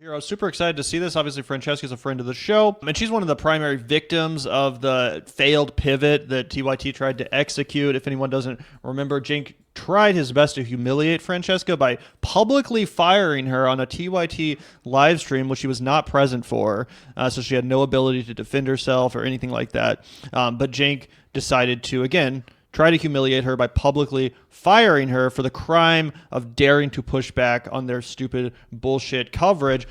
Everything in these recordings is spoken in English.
Here, I was super excited to see this. Obviously, Francesca's a friend of the show, and she's one of the primary victims of the failed pivot that TYT tried to execute. If anyone doesn't remember, Cenk tried his best to humiliate Francesca by publicly firing her on a TYT live stream, which she was not present for, so she had no ability to defend herself or anything like that. But Cenk decided to, again, try to humiliate her by publicly firing her for the crime of daring to push back on their stupid bullshit coverage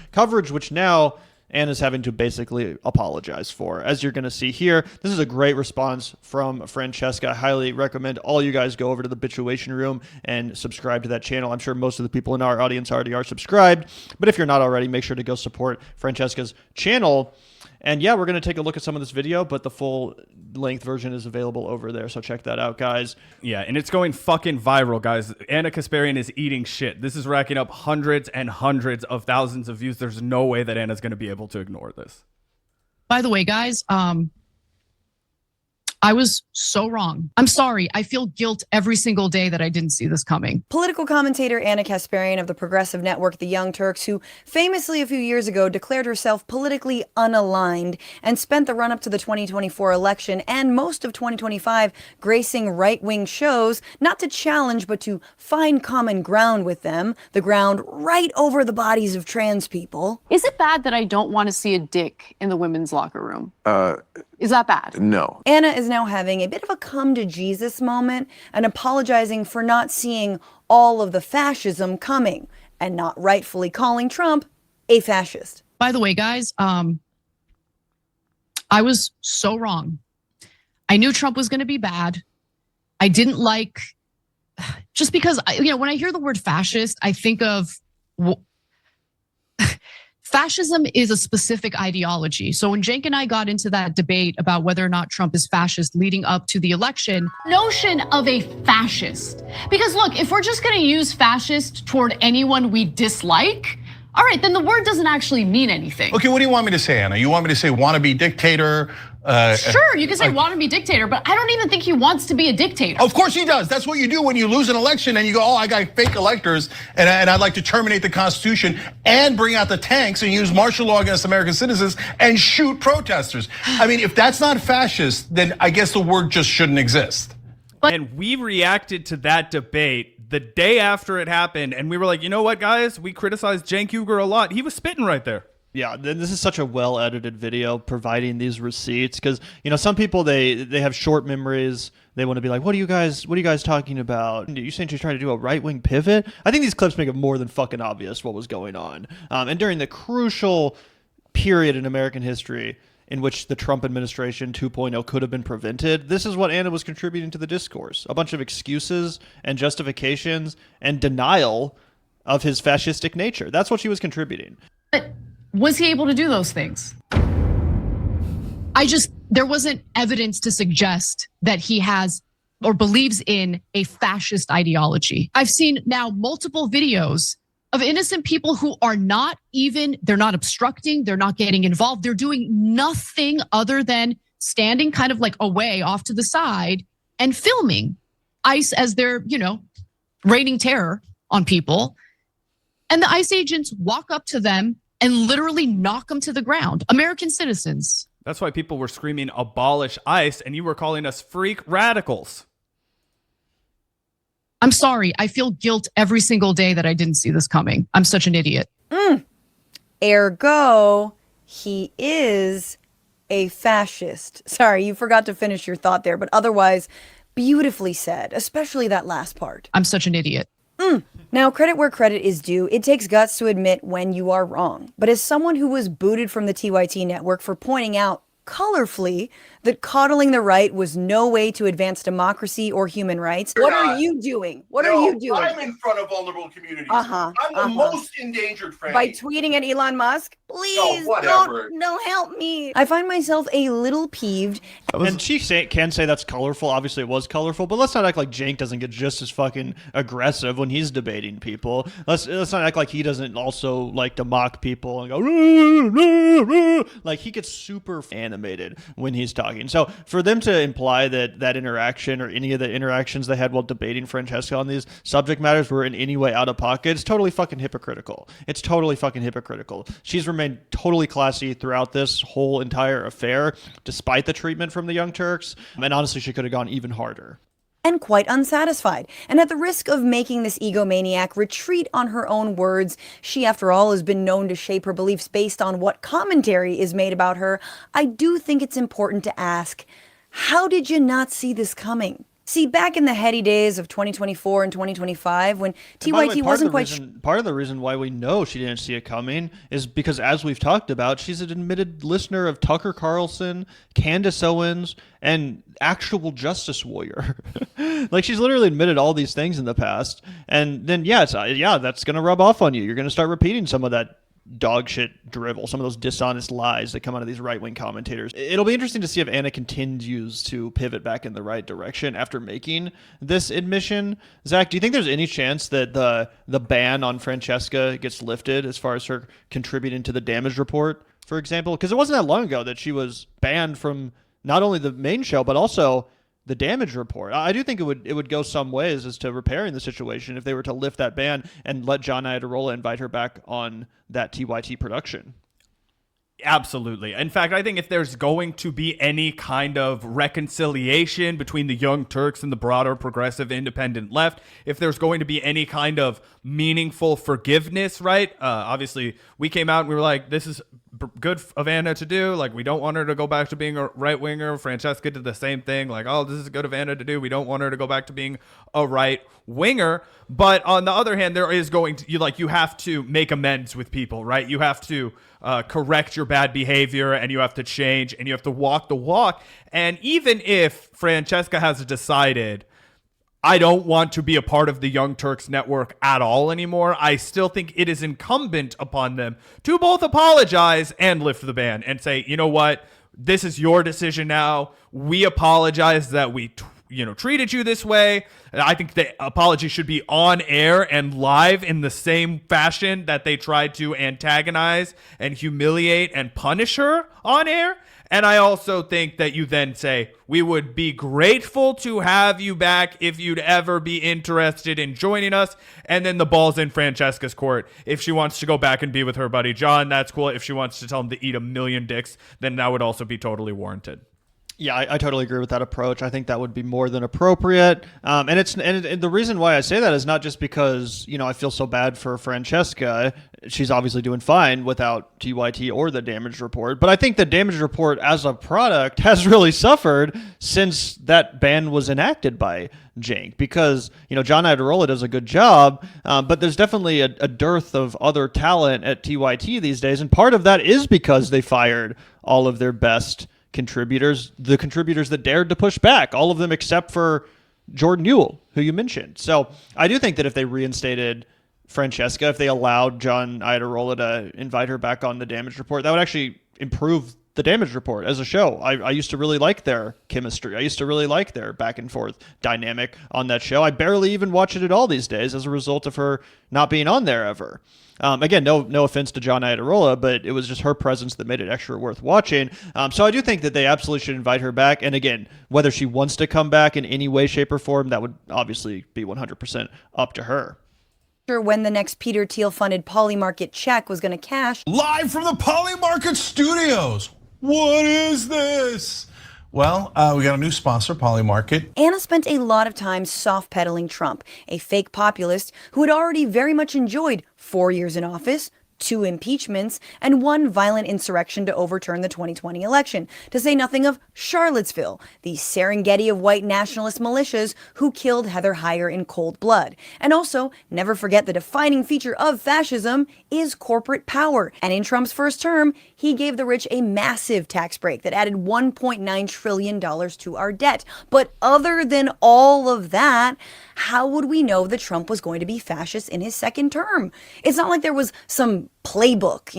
which now Anna's having to basically apologize for. As you're going to see here, this is a great response from Francesca. I highly recommend all you guys go over to the Bitchuation Room and subscribe to that channel. I'm sure most of the people in our audience already are subscribed, but if you're not already, make sure to go support Francesca's channel. And yeah, we're going to take a look at some of this video, but the full length version is available over there. So check that out, guys. Yeah, and it's going fucking viral, guys. Ana Kasparian is eating shit. This is racking up hundreds and hundreds of thousands of views. There's no way that Anna's going to be able to ignore this. By the way, guys, I was so wrong. I'm sorry. I feel guilt every single day that I didn't see this coming. Political commentator Ana Kasparian of the progressive network The Young Turks, who famously a few years ago declared herself politically unaligned and spent the run-up to the 2024 election and most of 2025 gracing right-wing shows, not to challenge but to find common ground with them, the ground right over the bodies of trans people. Is it bad that I don't want to see a dick in the women's locker room? Is that bad? No. Anna is now having a bit of a come to Jesus moment and apologizing for not seeing all of the fascism coming and not rightfully calling Trump a fascist. By the way, guys, I was so wrong. I knew Trump was going to be bad. I didn't like, just because, when I hear the word fascist, I think of, fascism is a specific ideology. So when Cenk and I got into that debate about whether or not Trump is fascist leading up to the election. Notion of a fascist. Because look, if we're just gonna use fascist toward anyone we dislike, all right, then the word doesn't actually mean anything. Okay, what do you want me to say, Anna? You want me to say wannabe dictator? Sure, you can say wannabe dictator, but I don't even think he wants to be a dictator. Of course he does. That's what you do when you lose an election and you go, oh, I got fake electors and I'd like to terminate the Constitution and bring out the tanks and use martial law against American citizens and shoot protesters. I mean, if that's not fascist, then I guess the word just shouldn't exist. And we reacted to that debate the day after it happened, and we were like, you know what, guys? We criticized Cenk Uygur a lot. He was spitting right there. Yeah, this is such a well-edited video providing these receipts because, some people, they have short memories. They want to be like, what are you guys talking about? You saying she's trying to do a right-wing pivot? I think these clips make it more than fucking obvious what was going on. And during the crucial period in American history in which the Trump administration 2.0 could have been prevented, this is what Anna was contributing to the discourse. A bunch of excuses and justifications and denial of his fascistic nature. That's what she was contributing. But was he able to do those things? There wasn't evidence to suggest that he has or believes in a fascist ideology. I've seen now multiple videos of innocent people who are they're not obstructing, they're not getting involved, they're doing nothing other than standing kind of like away off to the side and filming ICE as they're, raining terror on people. And the ICE agents walk up to them and literally knock them to the ground. American citizens. That's why people were screaming, abolish ICE, and you were calling us freak radicals. I'm sorry. I feel guilt every single day that I didn't see this coming. I'm such an idiot. Ergo, he is a fascist. Sorry, you forgot to finish your thought there, but otherwise, beautifully said, especially that last part. I'm such an idiot. Now, credit where credit is due. It takes guts to admit when you are wrong. But as someone who was booted from the TYT network for pointing out colorfully that coddling the right was no way to advance democracy or human rights, what are you doing? What are you doing? I'm in front of vulnerable communities. I'm the most endangered, Franny. By tweeting at Elon Musk? Please, whatever. don't help me. I find myself a little peeved. And she can say that's colorful. Obviously, it was colorful, but let's not act like Cenk doesn't get just as fucking aggressive when he's debating people. Let's not act like he doesn't also like to mock people and go roo, roo, roo. Like he gets super animated when he's talking. So for them to imply that interaction or any of the interactions they had while debating Francesca on these subject matters were in any way out of pocket, it's totally fucking hypocritical. It's totally fucking hypocritical. She's remained totally classy throughout this whole entire affair, despite the treatment from the Young Turks. And honestly, she could have gone even harder. And quite unsatisfied. And at the risk of making this egomaniac retreat on her own words, she, after all, has been known to shape her beliefs based on what commentary is made about her. I do think it's important to ask, how did you not see this coming? See, back in the heady days of 2024 and 2025, when TYT wasn't quite part of the reason why we know she didn't see it coming is because, as we've talked about, she's an admitted listener of Tucker Carlson, Candace Owens, and actual justice warrior. Like, she's literally admitted all these things in the past, and then that's gonna rub off on you. You're gonna start repeating some of that dog shit drivel, some of those dishonest lies that come out of these right-wing commentators. It'll be interesting to see if Ana continues to pivot back in the right direction after making this admission. Zach, do you think there's any chance that the ban on Francesca gets lifted as far as her contributing to the damage report, for example? Because it wasn't that long ago that she was banned from not only the main show, but also the damage report. I do think it would go some ways as to repairing the situation if they were to lift that ban and let John Iadarola invite her back on that TYT production. Absolutely. In fact, I think if there's going to be any kind of reconciliation between the Young Turks and the broader progressive independent left, if there's going to be any kind of meaningful forgiveness, right? Obviously, we came out and we were like, this is good of Ana to do. Like, we don't want her to go back to being a right winger. Francesca did the same thing. Like, oh, this is good of Ana to do. We don't want her to go back to being a right winger. But on the other hand, there is going to, you have to make amends with people, right? You have to correct your bad behavior, and you have to change, and you have to walk the walk. And even if Francesca has decided, I don't want to be a part of the Young Turks network at all anymore, I still think it is incumbent upon them to both apologize and lift the ban and say, you know what, this is your decision now. We apologize that we treated you this way. I think the apology should be on air and live in the same fashion that they tried to antagonize and humiliate and punish her on air. And I also think that you then say, we would be grateful to have you back if you'd ever be interested in joining us. And then the ball's in Francesca's court. If she wants to go back and be with her buddy John, that's cool. If she wants to tell him to eat a million dicks, then that would also be totally warranted. Yeah, I totally agree with that approach. I think that would be more than appropriate. And the reason why I say that is not just because, I feel so bad for Francesca. She's obviously doing fine without TYT or the damage report. But I think the damage report as a product has really suffered since that ban was enacted by Cenk, because, John Iadarola does a good job, but there's definitely a dearth of other talent at TYT these days. And part of that is because they fired all of their best contributors, the contributors that dared to push back, all of them except for Jordan Ewell, who you mentioned. So I do think that if they reinstated Francesca, if they allowed John Iadarola to invite her back on the damage report, that would actually improve the damage report as a show. I used to really like their chemistry. I used to really like their back and forth dynamic on that show. I barely even watch it at all these days as a result of her not being on there ever. Again, no offense to John Iadarola, but it was just her presence that made it extra worth watching. So I do think that they absolutely should invite her back. And again, whether she wants to come back in any way, shape, or form, that would obviously be 100% up to her. When the next Peter Thiel-funded Polymarket check was going to cash. Live from the Polymarket studios. What is this? Well, we got a new sponsor, Polymarket. Ana spent a lot of time soft-pedaling Trump, a fake populist who had already very much enjoyed 4 years in office, 2 impeachments, and 1 violent insurrection to overturn the 2020 election, to say nothing of Charlottesville, the Serengeti of white nationalist militias who killed Heather Heyer in cold blood. And also, never forget the defining feature of fascism is corporate power. And in Trump's first term, he gave the rich a massive tax break that added $1.9 trillion to our debt. But other than all of that, how would we know that Trump was going to be fascist in his second term? It's not like there was some playbook,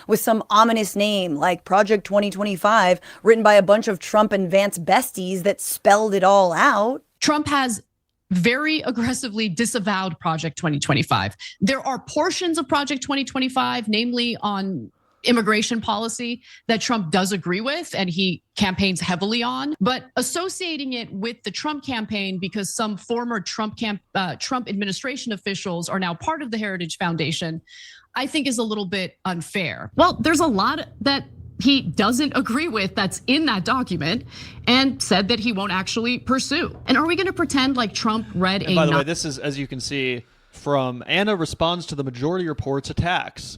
with some ominous name like Project 2025 written by a bunch of Trump and Vance besties that spelled it all out. Trump has very aggressively disavowed Project 2025. There are portions of Project 2025, namely on immigration policy, that Trump does agree with and he campaigns heavily on, but associating it with the Trump campaign because some former Trump administration officials are now part of the Heritage Foundation, I think is a little bit unfair. Well, there's a lot that he doesn't agree with that's in that document and said that he won't actually pursue. And are we going to pretend like Trump read and by the way, this is, as you can see, from Ana responds to the majority report's attacks.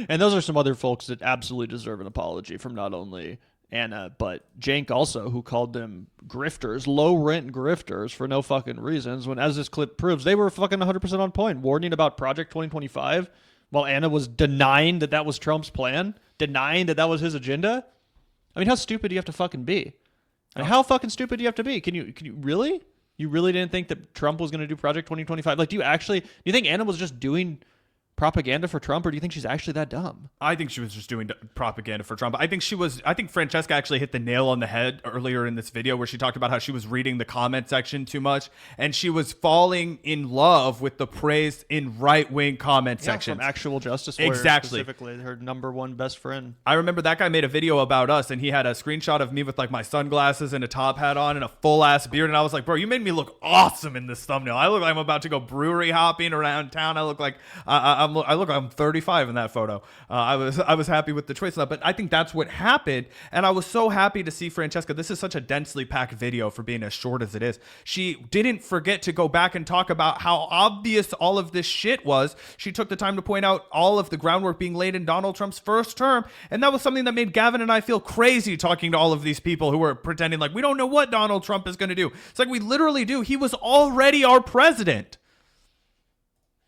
And those are some other folks that absolutely deserve an apology from not only Ana, but Cenk also, who called them grifters, low-rent grifters for no fucking reasons, when, as this clip proves, they were fucking 100% on point, warning about Project 2025, while Ana was denying that that was Trump's plan, denying that that was his agenda. I mean, how stupid do you have to fucking be? And how fucking stupid do you have to be? Can you really? You really didn't think that Trump was going to do Project 2025? Like, do you think Ana was just doing propaganda for Trump, or do you think she's actually that dumb? I think she was just doing propaganda for Trump. I think Francesca actually hit the nail on the head earlier in this video where she talked about how she was reading the comment section too much and she was falling in love with the praise in right-wing comment sections. From Actual Justice Warrior, exactly. Specifically, her number one best friend. I remember that guy made a video about us and he had a screenshot of me with like my sunglasses and a top hat on and a full-ass beard, and I was like, bro, you made me look awesome in this thumbnail. I look like I'm about to go brewery hopping around town. I look like I'm 35 in that photo. I was happy with the choice of that, but I think that's what happened. And I was so happy to see Francesca. This is such a densely packed video for being as short as it is. She didn't forget to go back and talk about how obvious all of this shit was. She took the time to point out all of the groundwork being laid in Donald Trump's first term. And that was something that made Gavin and I feel crazy talking to all of these people who were pretending like we don't know what Donald Trump is going to do. It's like we literally do. He was already our president.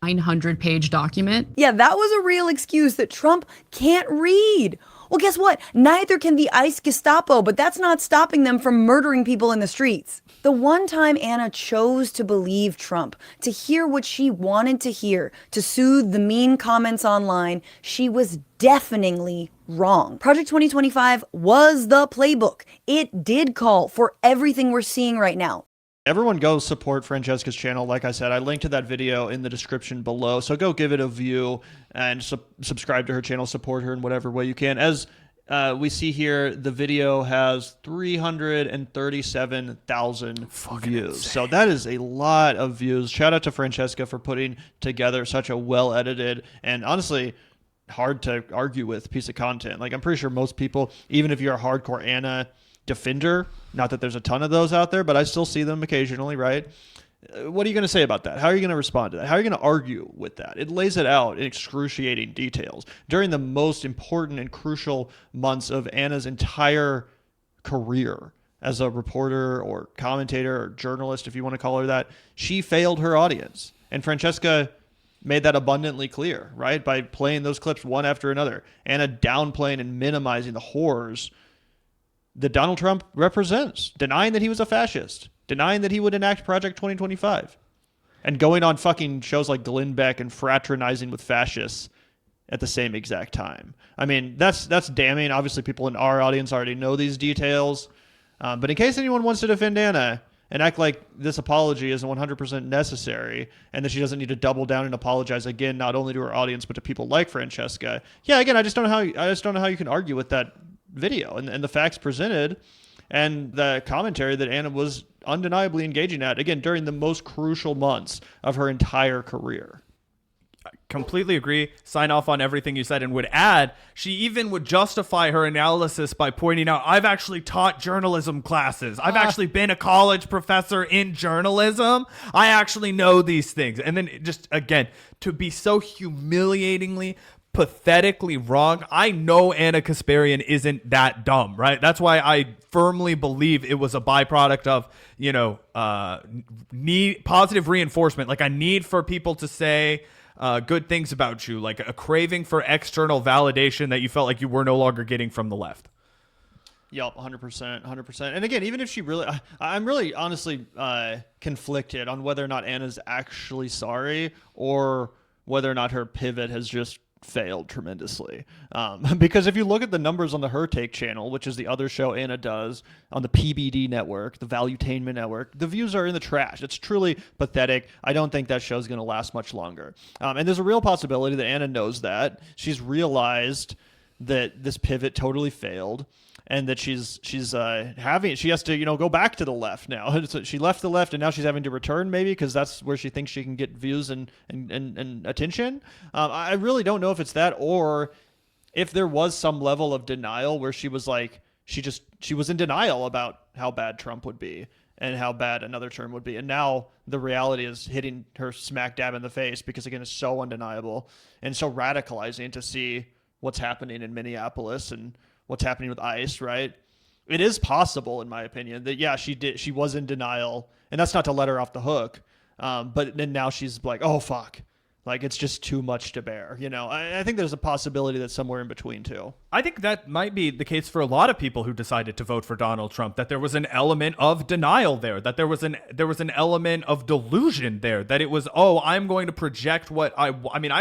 900-page document. Yeah, that was a real excuse that Trump can't read. Well, guess what? Neither can the ICE Gestapo, but that's not stopping them from murdering people in the streets. The one time Ana chose to believe Trump, to hear what she wanted to hear, to soothe the mean comments online, she was deafeningly wrong. Project 2025 was the playbook. It did call for everything we're seeing right now. Everyone go support Francesca's channel. Like I said, I linked to that video in the description below. So go give it a view and subscribe to her channel, support her in whatever way you can. As we see here, the video has 337,000 views. Insane. So that is a lot of views. Shout out to Francesca for putting together such a well-edited and honestly hard to argue with piece of content. Like, I'm pretty sure most people, even if you're a hardcore Ana defender, not that there's a ton of those out there, but I still see them occasionally, right? What are you going to say about that? How are you going to respond to that? How are you going to argue with that? It lays it out in excruciating details during the most important and crucial months of Ana's entire career as a reporter or commentator or journalist, if you want to call her that. She failed her audience, and Francesca made that abundantly clear, right? By playing those clips one after another. Ana downplaying and minimizing the horrors that Donald Trump represents, denying that he was a fascist, denying that he would enact Project 2025, and going on fucking shows like Glenn Beck and fraternizing with fascists at the same exact time. I mean, that's damning. Obviously, people in our audience already know these details, but in case anyone wants to defend Ana and act like this apology isn't 100% necessary and that she doesn't need to double down and apologize again, not only to her audience but to people like Francesca, yeah, again, I just don't know how you can argue with that video and the facts presented and the commentary that Ana was undeniably engaging at, again, during the most crucial months of her entire career. I completely agree. Sign off on everything you said, and would add, she even would justify her analysis by pointing out, I've actually taught journalism classes. I've actually been a college professor in journalism. I actually know these things. And then just, again, to be so humiliatingly, pathetically wrong. I know Ana Kasparian isn't that dumb, right? That's why I firmly believe it was a byproduct of, positive reinforcement, like a need for people to say good things about you, like a craving for external validation that you felt like you were no longer getting from the left. Yup, 100%, 100%. And again, even if she really, I'm really honestly conflicted on whether or not Anna's actually sorry or whether or not her pivot has just failed tremendously. Because if you look at the numbers on the Her Take channel, which is the other show Anna does on the PBD network, the Valuetainment network, the views are in the trash. It's truly pathetic. I don't think that show's going to last much longer. And there's a real possibility that Anna knows that. She's realized that this pivot totally failed, and that she has to go back to the left now. So she left the left, and now she's having to return, maybe because that's where she thinks she can get views and attention. I really don't know if it's that, or if there was some level of denial where she was like, she was in denial about how bad Trump would be and how bad another term would be, and now the reality is hitting her smack dab in the face, because again, it's so undeniable and so radicalizing to see what's happening in Minneapolis and what's happening with ICE, right? It is possible, in my opinion, that she was in denial, and that's not to let her off the hook. But then now she's like, oh fuck, like it's just too much to bear. I think there's a possibility that somewhere in between too. I think that might be the case for a lot of people who decided to vote for Donald Trump, that there was an element of denial there, that there was an element of delusion there, that it was, oh, I'm going to project what I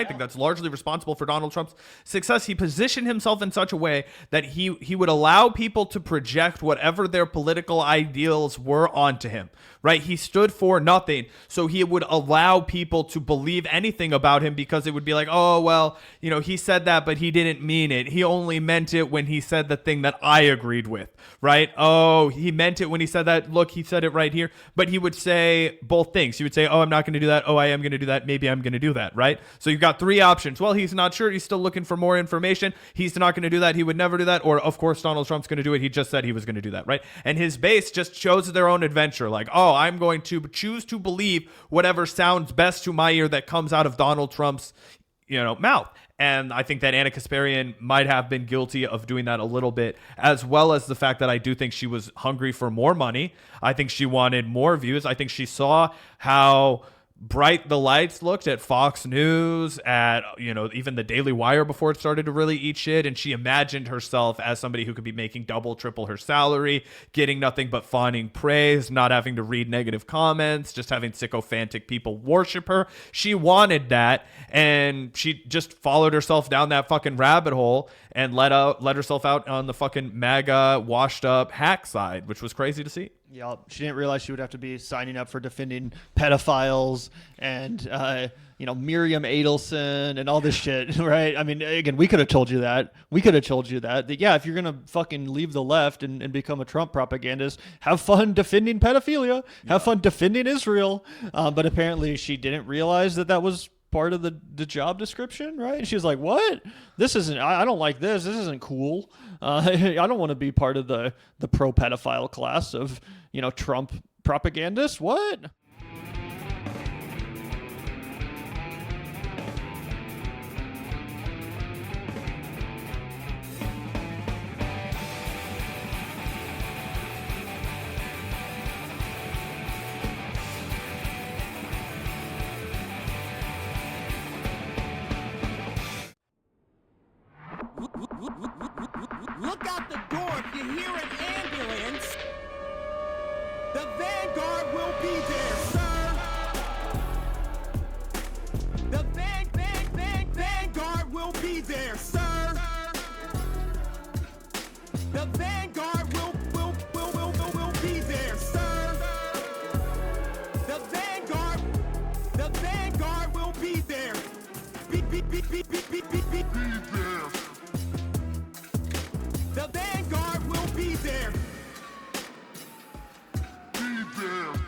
think that's largely responsible for Donald Trump's success. He positioned himself in such a way that he would allow people to project whatever their political ideals were onto him, right? He stood for nothing, so he would allow people to believe anything about him, because it would be like, oh, well, he said that, but he didn't mean it. He only meant it when he said the thing that I agreed with, right? Oh, he meant it when he said that. Look, he said it right here. But he would say both things. He would say, oh, I'm not going to do that. Oh, I am going to do that. Maybe I'm going to do that, right? So you've got three options. Well, he's not sure. He's still looking for more information. He's not going to do that. He would never do that. Or, of course, Donald Trump's going to do it. He just said he was going to do that, right? And his base just chose their own adventure. Like, oh, I'm going to choose to believe whatever sounds best to my ear that comes out of Donald Trump's mouth. And I think that Ana Kasparian might have been guilty of doing that a little bit, as well as the fact that I do think she was hungry for more money. I think she wanted more views. I think she saw how bright the lights looked at Fox News, at even the Daily Wire before it started to really eat shit, and she imagined herself as somebody who could be making double, triple her salary, getting nothing but fawning praise, not having to read negative comments, just having sycophantic people worship her. She wanted that, and she just followed herself down that fucking rabbit hole and let herself out on the fucking MAGA washed up hack side, which was crazy to see. Yeah, she didn't realize she would have to be signing up for defending pedophiles and, Miriam Adelson and all this shit, right? I mean, again, we could have told you that. That, yeah, if you're going to fucking leave the left and become a Trump propagandist, have fun defending pedophilia. Have fun defending Israel. But apparently she didn't realize that was part of the job description, right? And she was like, what? This isn't, I don't like this. This isn't cool. I don't want to be part of the pro-pedophile class of, Trump propagandists. What? Look out the door if you hear an ambulance. The Vanguard will be there, sir. The Vanguard will be there, sir. The Vanguard will be there, sir. The Vanguard will be there. Be there. The Vanguard will be there. Be there.